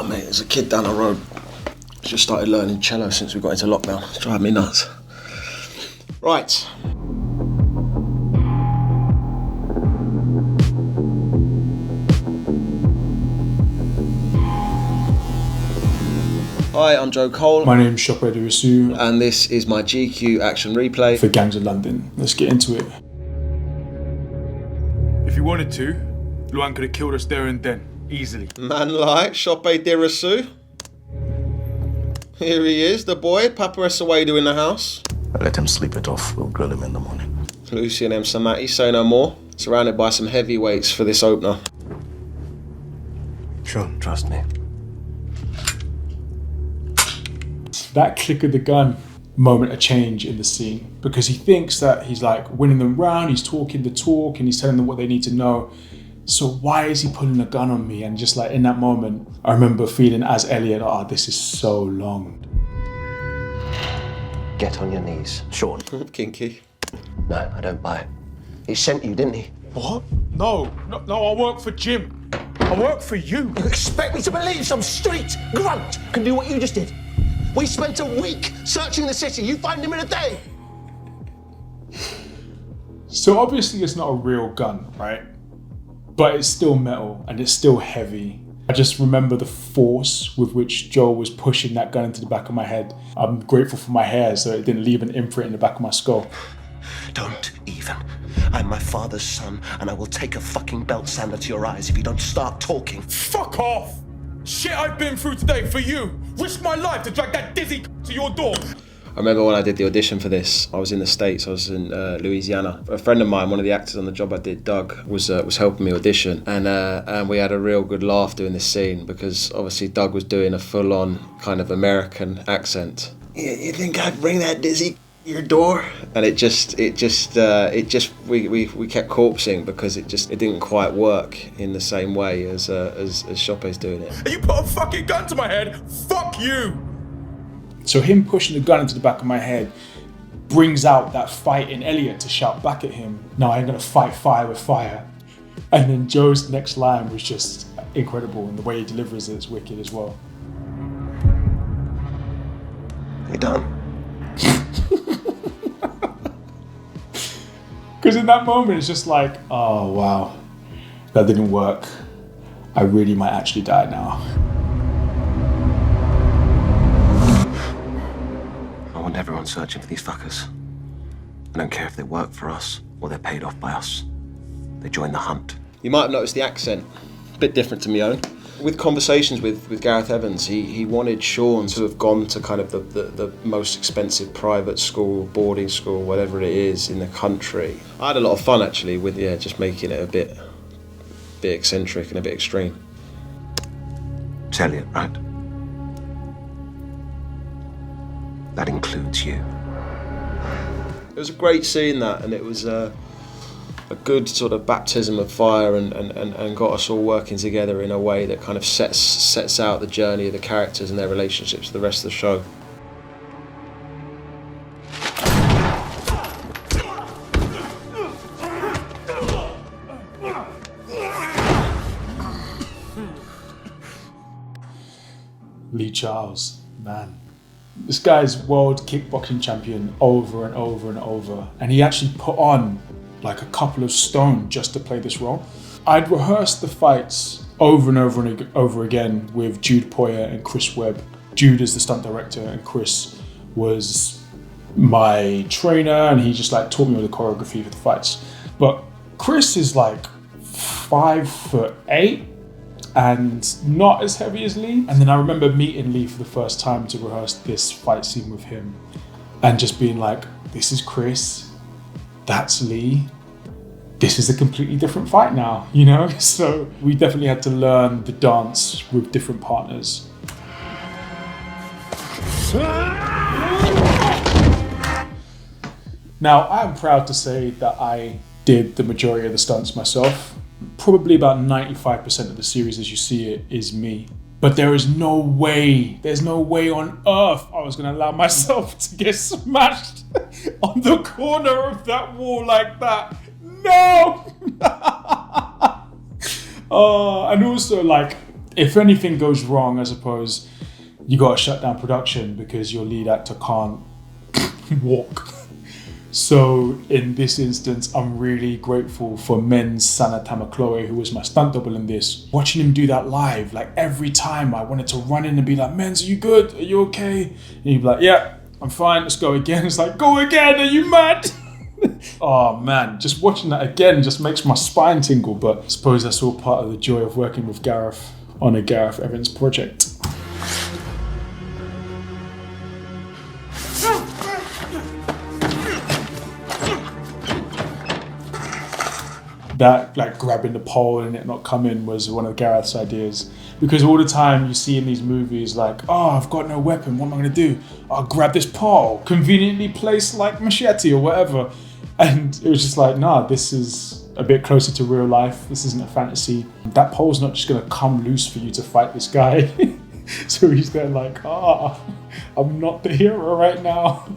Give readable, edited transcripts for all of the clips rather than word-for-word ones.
mate, there's a kid down the road. Just started learning cello since we got into lockdown. It's driving me nuts. Right. Hi, I'm Joe Cole. My name's Sope Dirisu. And this is my GQ action replay for Gangs of London. Let's get into it. If he wanted to, Luan could have killed us there and then, easily. Man like Sope Dirisu. Here he is, the boy, Papa Esawadu in the house. Let him sleep it off, we'll grill him in the morning. Lucien M. Samati, say no more. Surrounded by some heavyweights for this opener. Sure, trust me. That click of the gun moment, a change in the scene, because he thinks that he's like winning them round, he's talking the talk and he's telling them what they need to know. So why is he pulling a gun on me? And just like in that moment, I remember feeling as Elliot, this is so long. Get on your knees. Sean. Kinky. No, I don't buy it. He sent you, didn't he? What? No, I work for Jim. I work for you. You expect me to believe some street grunt can do what you just did? We spent a week searching the city. You find him in a day. So obviously it's not a real gun, right? But it's still metal and it's still heavy. I just remember the force with which Joel was pushing that gun into the back of my head. I'm grateful for my hair so it didn't leave an imprint in the back of my skull. Don't even. I'm my father's son and I will take a fucking belt sander to your eyes if you don't start talking. Fuck off! Shit I've been through today for you. Risk my life to drag that dizzy to your door. I remember when I did the audition for this, I was in the States, I was in Louisiana. A friend of mine, one of the actors on the job I did, Doug, was helping me audition. And we had a real good laugh doing this scene because obviously Doug was doing a full-on kind of American accent. You think I'd bring that dizzy to your door? And we kept corpsing because it didn't quite work in the same way as Sope's doing it. And you put a fucking gun to my head, fuck you! So him pushing the gun into the back of my head brings out that fight in Elliot to shout back at him, no, I'm gonna fight fire with fire. And then Joe's next line was just incredible, and the way he delivers it is wicked as well. You done? Because in that moment it's just like, oh wow, that didn't work. I really might actually die now. I want everyone searching for these fuckers. I don't care if they work for us or they're paid off by us. They join the hunt. You might have noticed the accent, a bit different to my own. With conversations with Gareth Evans, he wanted Sean to have gone to kind of the most expensive private school, boarding school, whatever it is in the country. I had a lot of fun actually with just making it a bit eccentric and a bit extreme. It's Elliot, right? That includes you. It was a great scene that, and it was a good sort of baptism of fire and got us all working together in a way that kind of sets out the journey of the characters and their relationships to the rest of the show. Lee Charles, man. This guy's world kickboxing champion over and over and over. And he actually put on like a couple of stone just to play this role. I'd rehearsed the fights over and over and over again with Jude Poyer and Chris Webb. Jude is the stunt director and Chris was my trainer and he just like taught me all the choreography for the fights. But Chris is like 5'8" and not as heavy as Lee. And then I remember meeting Lee for the first time to rehearse this fight scene with him and just being like, this is Chris, that's Lee, this is a completely different fight now, you know? So we definitely had to learn the dance with different partners. Now, I am proud to say that I did the majority of the stunts myself. Probably about 95% of the series as you see it is me. But there's no way on earth I was gonna allow myself to get smashed on the corner of that wall like that. No! And also like, if anything goes wrong, I suppose you got to shut down production because your lead actor can't walk. So in this instance, I'm really grateful for Men's Sana Tamakloe, who was my stunt double in this. Watching him do that live, like every time I wanted to run in and be like, Men's, are you good? Are you okay? And he'd be like, yeah, I'm fine, let's go again. It's like, go again, are you mad? Oh man, just watching that again just makes my spine tingle, but I suppose that's all part of the joy of working with Gareth on a Gareth Evans project. That like grabbing the pole and it not coming was one of Gareth's ideas, because all the time you see in these movies like, oh, I've got no weapon, what am I gonna do? I'll grab this pole, conveniently placed like machete or whatever. And it was just like, nah, this is a bit closer to real life. This isn't a fantasy. That pole's not just gonna come loose for you to fight this guy. So he's there like, I'm not the hero right now.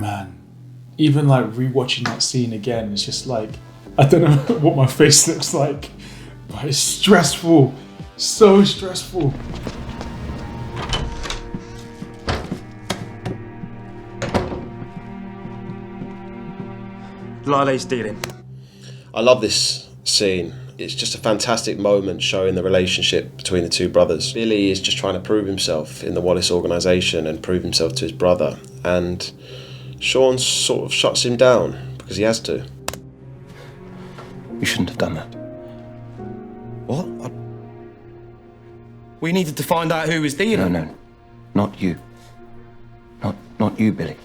Man, even like rewatching that scene again, it's just like, I don't know what my face looks like, but it's stressful, so stressful. Lale's dealing. I love this scene. It's just a fantastic moment showing the relationship between the two brothers. Billy is just trying to prove himself in the Wallace organisation and prove himself to his brother. And Sean sort of shuts him down because he has to. You shouldn't have done that. What? We needed to find out who was dealing. No, not you. Not you, Billy.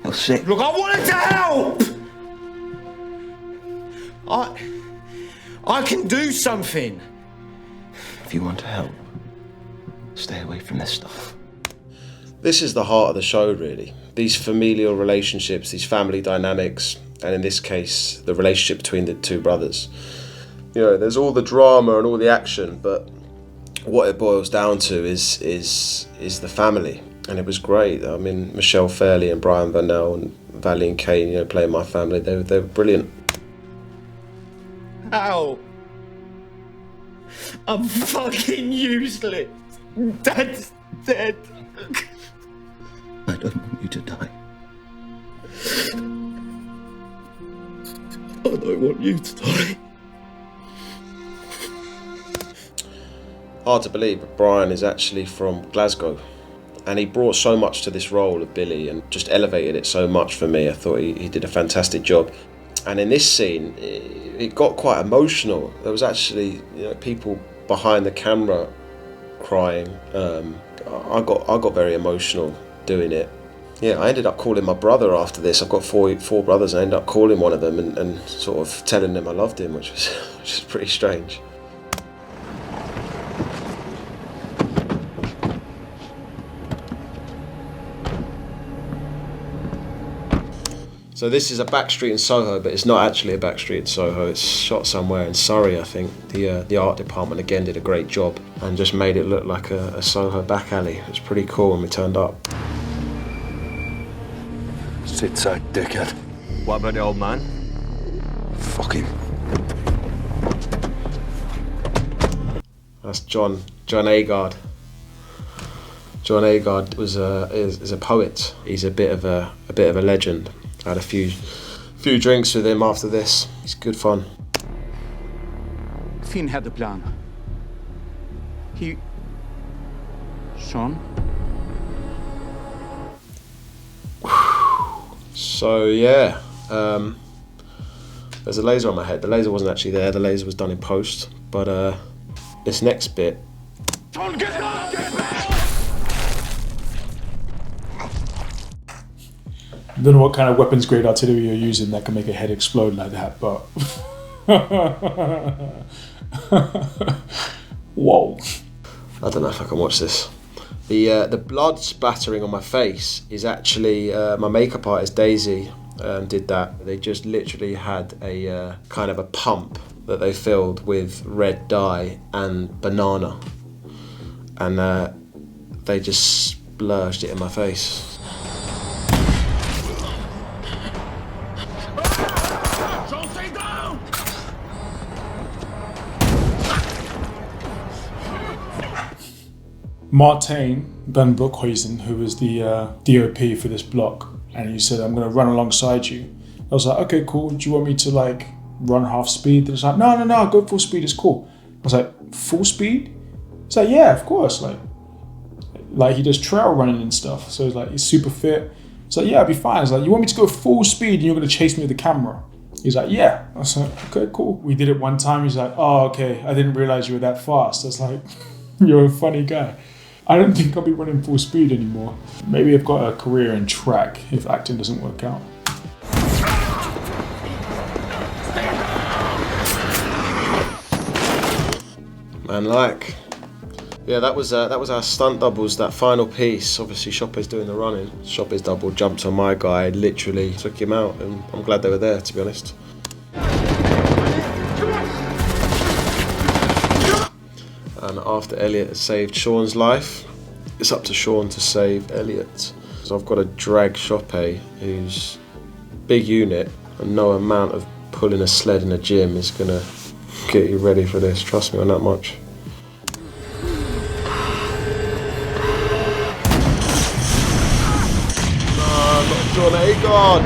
You're sick. Look, I wanted to help! I can do something. If you want to help, stay away from this stuff. This is the heart of the show, really. These familial relationships, these family dynamics, and in this case, the relationship between the two brothers. You know, there's all the drama and all the action, but what it boils down to is the family. And it was great. I mean, Michelle Fairley and Brian Varnell and Valley and Kane, you know, playing my family, they were brilliant. Ow. I'm fucking useless. Dad's dead. I don't want you to die. I don't want you to die. Hard to believe, but Brian is actually from Glasgow. And he brought so much to this role of Billy and just elevated it so much for me. I thought he did a fantastic job. And in this scene, it got quite emotional. There was actually, you know, people behind the camera crying. I got very emotional doing it. Yeah, I ended up calling my brother after this. I've got four brothers, and I ended up calling one of them and sort of telling him I loved him, which was pretty strange. So this is a back street in Soho, but it's not actually a back street in Soho. It's shot somewhere in Surrey, I think. The art department again did a great job and just made it look like a Soho back alley. It was pretty cool when we turned up. Sit tight, dickhead. What about the old man? Fuck him. That's John Agard. John Agard is a poet. He's a bit of a legend. I had a few drinks with him after this. It's good fun. Finn had the plan. Sean? So yeah, there's a laser on my head. The laser wasn't actually there. The laser was done in post. But this next bit. John, get up! I don't know what kind of weapons grade artillery you're using that can make a head explode like that, but whoa. I don't know if I can watch this. The blood spattering on my face is actually my makeup artist Daisy did that. They just literally had a kind of a pump that they filled with red dye and banana, and they just splurged it in my face. Martin van Broekhuizen, who was the DOP for this block, and he said, I'm going to run alongside you. I was like, okay, cool. Do you want me to like run half speed? And it's like, no, go full speed, it's cool. I was like, full speed? He's like, yeah, of course. Like he does trail running and stuff. So he's like, he's super fit. He's like, yeah, I'll be fine. I was like, you want me to go full speed and you're going to chase me with the camera? He's like, yeah. I was like, okay, cool. We did it one time. He's like, oh, okay. I didn't realize you were that fast. I was like, you're a funny guy. I don't think I'll be running full speed anymore. Maybe I've got a career in track if acting doesn't work out. Man, yeah, that was our stunt doubles, that final piece. Obviously, Sope's doing the running. Sope's double jumped on my guy, literally took him out, and I'm glad they were there, to be honest. And after Elliot has saved Sean's life, it's up to Sean to save Elliot. So I've got to drag Sope, who's big unit, and no amount of pulling a sled in a gym is gonna get you ready for this. Trust me on that much. No, not Sean, hey God!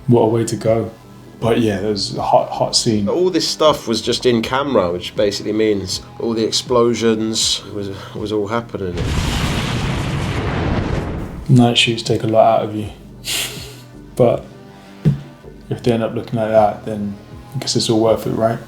What a way to go. But yeah, there's a hot scene. All this stuff was just in camera, which basically means all the explosions was all happening. Night shoots take a lot out of you. But if they end up looking like that, then I guess it's all worth it, right?